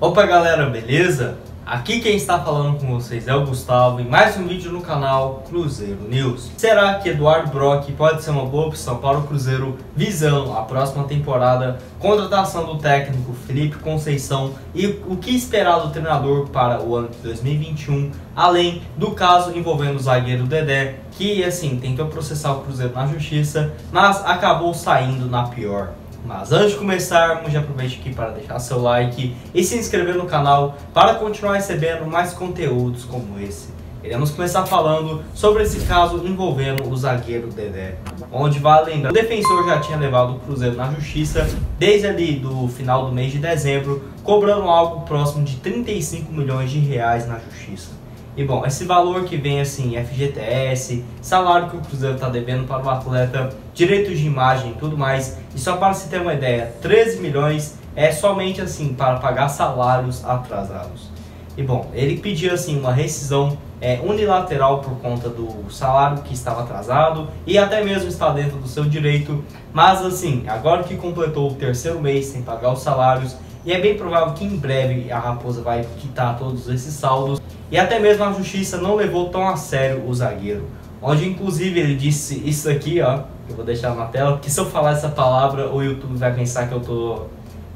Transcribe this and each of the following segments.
Opa galera, beleza? Aqui quem está falando com vocês é o Gustavo e mais um vídeo no canal Cruzeiro News. Será que Eduardo Brock pode ser uma boa opção para o Cruzeiro visando a próxima temporada, contratação do técnico Felipe Conceição e o que esperar do treinador para o ano de 2021, além do caso envolvendo o zagueiro Dedé, que assim tentou processar o Cruzeiro na justiça, mas acabou saindo na pior. Mas antes de começarmos, já aproveite aqui para deixar seu like e se inscrever no canal para continuar recebendo mais conteúdos como esse. Iremos começar falando sobre esse caso envolvendo o zagueiro Dedé, onde vale lembrar, o defensor já tinha levado o Cruzeiro na justiça desde ali do final do mês de dezembro, cobrando algo próximo de 35 milhões de reais na justiça. E bom, esse valor que vem assim, FGTS, salário que o Cruzeiro está devendo para o atleta, direitos de imagem e tudo mais. E só para se ter uma ideia, 13 milhões é somente assim para pagar salários atrasados. E bom, ele pediu assim uma rescisão unilateral por conta do salário que estava atrasado e até mesmo está dentro do seu direito. Mas assim, agora que completou o terceiro mês sem pagar os salários, e é bem provável que em breve a Raposa vai quitar todos esses saldos. E até mesmo a justiça não levou tão a sério o zagueiro, onde inclusive ele disse isso aqui, ó, que eu vou deixar na tela, porque se eu falar essa palavra o YouTube vai pensar que eu tô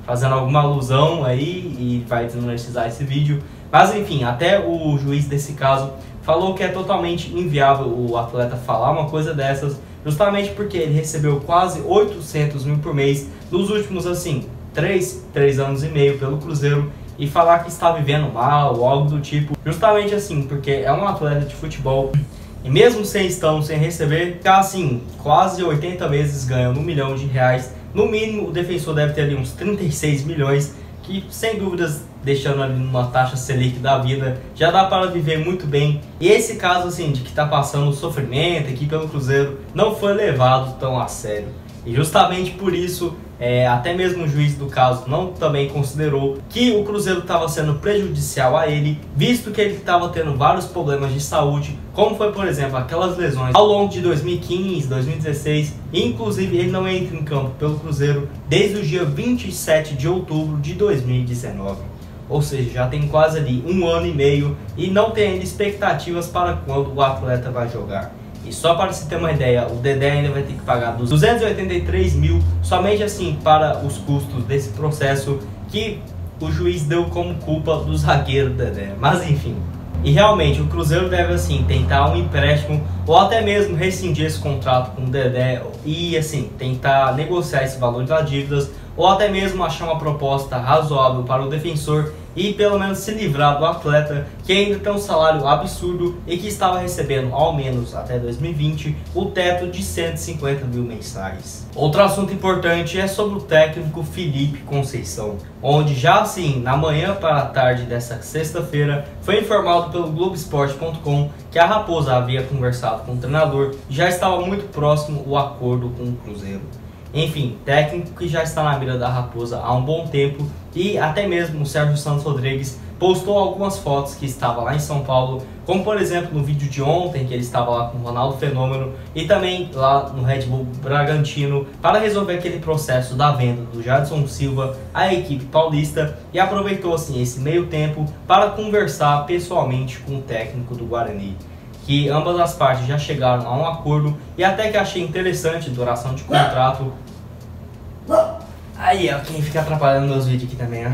fazendo alguma alusão aí e vai desmonetizar esse vídeo. Mas enfim, até o juiz desse caso falou que é totalmente inviável o atleta falar uma coisa dessas, justamente porque ele recebeu quase 800 mil por mês nos últimos assim 3 anos e meio pelo Cruzeiro, e falar que está vivendo mal ou algo do tipo, justamente assim, porque é um atleta de futebol e mesmo sem receber, ficar assim, quase 80 meses ganhando 1 milhão de reais, no mínimo o defensor deve ter ali uns 36 milhões, que sem dúvidas, deixando ali numa taxa Selic da vida, já dá para viver muito bem. E esse caso assim, de que está passando sofrimento aqui pelo Cruzeiro, não foi levado tão a sério. E justamente por isso, até mesmo o juiz do caso não também considerou que o Cruzeiro estava sendo prejudicial a ele, visto que ele estava tendo vários problemas de saúde, como foi, por exemplo, aquelas lesões ao longo de 2015, 2016, e inclusive ele não entra em campo pelo Cruzeiro desde o dia 27 de outubro de 2019. Ou seja, já tem quase ali 1 ano e meio e não tem ainda expectativas para quando o atleta vai jogar. E só para se ter uma ideia, o Dedé ainda vai ter que pagar 283 mil somente assim para os custos desse processo que o juiz deu como culpa do zagueiro Dedé. Mas enfim, e realmente o Cruzeiro deve assim tentar um empréstimo ou até mesmo rescindir esse contrato com o Dedé e assim tentar negociar esse valor das dívidas, ou até mesmo achar uma proposta razoável para o defensor e pelo menos se livrar do atleta que ainda tem um salário absurdo e que estava recebendo ao menos até 2020 o teto de 150 mil mensais. Outro assunto importante é sobre o técnico Felipe Conceição, onde já assim na manhã para a tarde dessa sexta-feira foi informado pelo Globoesporte.com que a Raposa havia conversado com o treinador e já estava muito próximo o acordo com o Cruzeiro. Enfim, técnico que já está na mira da Raposa há um bom tempo, e até mesmo o Sérgio Santos Rodrigues postou algumas fotos que estava lá em São Paulo, como por exemplo no vídeo de ontem que ele estava lá com o Ronaldo Fenômeno e também lá no Red Bull Bragantino para resolver aquele processo da venda do Jadson Silva à equipe paulista, e aproveitou assim esse meio tempo para conversar pessoalmente com o técnico do Guarani, que ambas as partes já chegaram a um acordo e até que achei interessante duração de contrato. Aí, ó, quem fica atrapalhando meus vídeos aqui também, ó.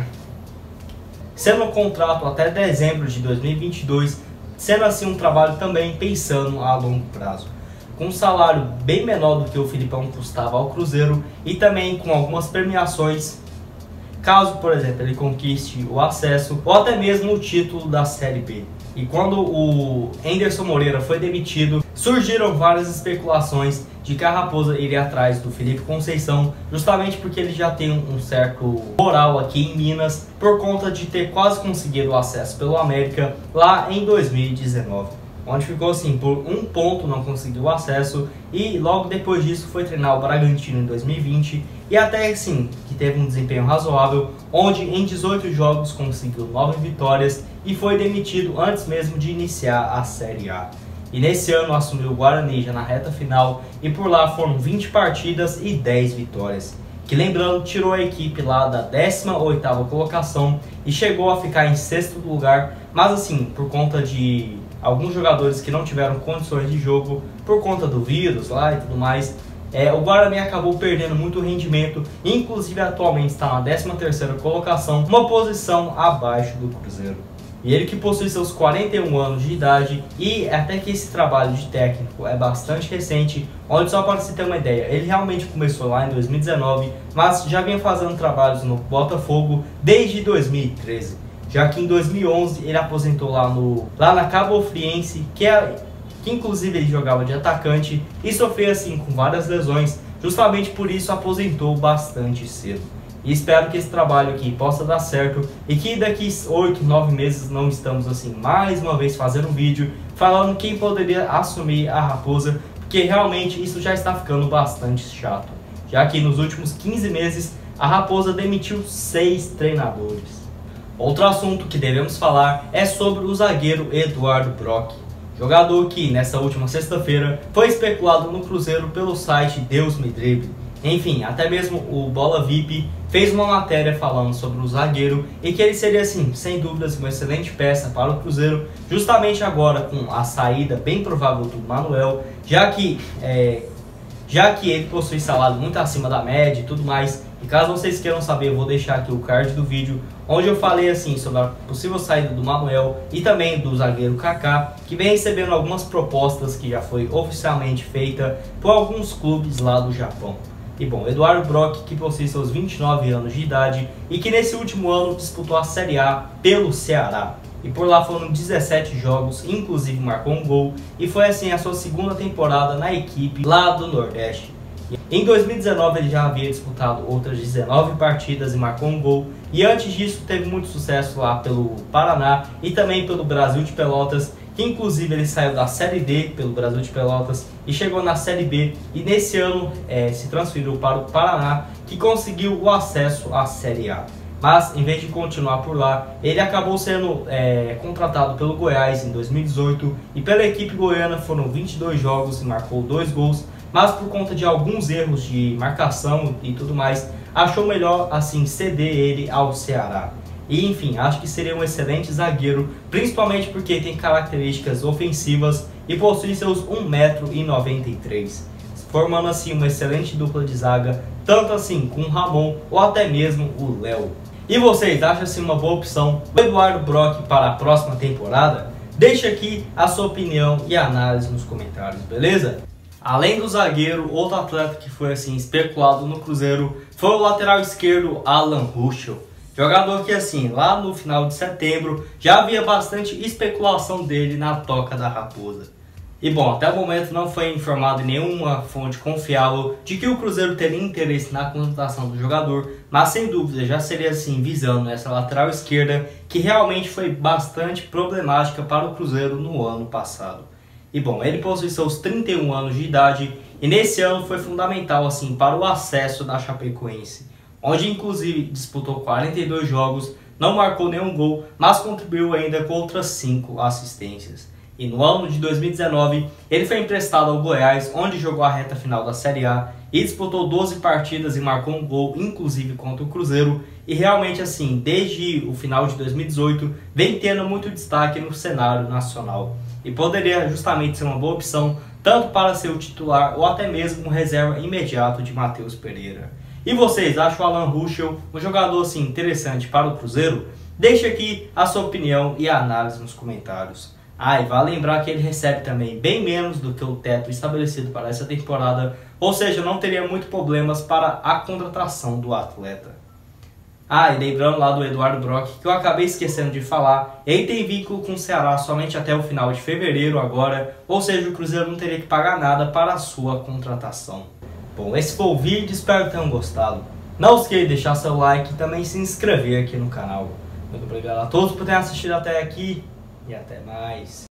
Sendo um contrato até dezembro de 2022, sendo assim um trabalho também pensando a longo prazo, com um salário bem menor do que o Filipão custava ao Cruzeiro e também com algumas premiações, caso, por exemplo, ele conquiste o acesso ou até mesmo o título da Série B. E quando o Anderson Moreira foi demitido, surgiram várias especulações de que a Raposa iria atrás do Felipe Conceição, justamente porque ele já tem um certo moral aqui em Minas, por conta de ter quase conseguido o acesso pelo América lá em 2019. Onde ficou assim, por um ponto não conseguiu o acesso, e logo depois disso foi treinar o Bragantino em 2020, e até assim, que teve um desempenho razoável, onde em 18 jogos conseguiu 9 vitórias e foi demitido antes mesmo de iniciar a Série A. E nesse ano assumiu o Guarani já na reta final, e por lá foram 20 partidas e 10 vitórias. que, lembrando, tirou a equipe lá da 18ª colocação e chegou a ficar em 6º lugar, mas assim, por conta de alguns jogadores que não tiveram condições de jogo, por conta do vírus lá e tudo mais, o Guarani acabou perdendo muito rendimento, inclusive atualmente está na 13ª colocação, uma posição abaixo do Cruzeiro. E ele que possui seus 41 anos de idade, e até que esse trabalho de técnico é bastante recente, onde, só para você ter uma ideia, ele realmente começou lá em 2019, mas já vinha fazendo trabalhos no Botafogo desde 2013, já que em 2011 ele aposentou lá na Cabo Friense, que inclusive ele jogava de atacante e sofria assim com várias lesões, justamente por isso aposentou bastante cedo. E espero que esse trabalho aqui possa dar certo e que daqui 8, 9 meses não estamos assim mais uma vez fazendo um vídeo falando quem poderia assumir a Raposa, porque realmente isso já está ficando bastante chato, já que nos últimos 15 meses a Raposa demitiu 6 treinadores. Outro assunto que devemos falar é sobre o zagueiro Eduardo Brock, jogador que nessa última sexta-feira foi especulado no Cruzeiro pelo site Deus Me Drible. Enfim, até mesmo o Bola VIP fez uma matéria falando sobre o zagueiro e que ele seria, assim, sem dúvidas, uma excelente peça para o Cruzeiro, justamente agora com a saída bem provável do Manuel, já que ele possui salário muito acima da média e tudo mais. E caso vocês queiram saber, eu vou deixar aqui o card do vídeo, onde eu falei assim sobre a possível saída do Manuel e também do zagueiro Kaká, que vem recebendo algumas propostas que já foi oficialmente feita por alguns clubes lá do Japão. E bom, Eduardo Brock, que possui seus 29 anos de idade e que nesse último ano disputou a Série A pelo Ceará. E por lá foram 17 jogos, inclusive marcou um gol, e foi assim a sua segunda temporada na equipe lá do Nordeste. Em 2019 ele já havia disputado outras 19 partidas e marcou um gol, e antes disso teve muito sucesso lá pelo Paraná e também pelo Brasil de Pelotas, que inclusive ele saiu da Série D pelo Brasil de Pelotas e chegou na Série B, e nesse ano se transferiu para o Paraná, que conseguiu o acesso à Série A. Mas em vez de continuar por lá, ele acabou sendo contratado pelo Goiás em 2018, e pela equipe goiana foram 22 jogos e marcou 2 gols, mas por conta de alguns erros de marcação e tudo mais, achou melhor assim ceder ele ao Ceará. E enfim, acho que seria um excelente zagueiro, principalmente porque tem características ofensivas e possui seus 1,93 m, formando assim uma excelente dupla de zaga, tanto assim com o Ramon ou até mesmo o Léo. E vocês acham assim uma boa opção o Eduardo Brock para a próxima temporada? Deixe aqui a sua opinião e análise nos comentários, beleza? Além do zagueiro, outro atleta que foi assim especulado no Cruzeiro foi o lateral esquerdo Alan Ruschel. Jogador que assim, lá no final de setembro, já havia bastante especulação dele na toca da Raposa. E bom, até o momento não foi informado em nenhuma fonte confiável de que o Cruzeiro teria interesse na contratação do jogador, mas sem dúvida já seria assim visando essa lateral esquerda, que realmente foi bastante problemática para o Cruzeiro no ano passado. E bom, ele possui seus 31 anos de idade e nesse ano foi fundamental assim para o acesso da Chapecoense, onde inclusive disputou 42 jogos, não marcou nenhum gol, mas contribuiu ainda com outras 5 assistências. E no ano de 2019, ele foi emprestado ao Goiás, onde jogou a reta final da Série A e disputou 12 partidas e marcou um gol, inclusive contra o Cruzeiro. E realmente assim, desde o final de 2018, vem tendo muito destaque no cenário nacional. E poderia justamente ser uma boa opção, tanto para ser o titular ou até mesmo um reserva imediato de Matheus Pereira. E vocês acham o Alan Ruschel um jogador assim interessante para o Cruzeiro? Deixe aqui a sua opinião e a análise nos comentários. Ah, e vale lembrar que ele recebe também bem menos do que o teto estabelecido para essa temporada, ou seja, não teria muito problemas para a contratação do atleta. Ah, e lembrando lá do Eduardo Brock, que eu acabei esquecendo de falar, ele tem vínculo com o Ceará somente até o final de fevereiro agora, ou seja, o Cruzeiro não teria que pagar nada para a sua contratação. Bom, esse foi o vídeo, espero que tenham gostado. Não esqueça de deixar seu like e também se inscrever aqui no canal. Muito obrigado a todos por terem assistido até aqui e até mais.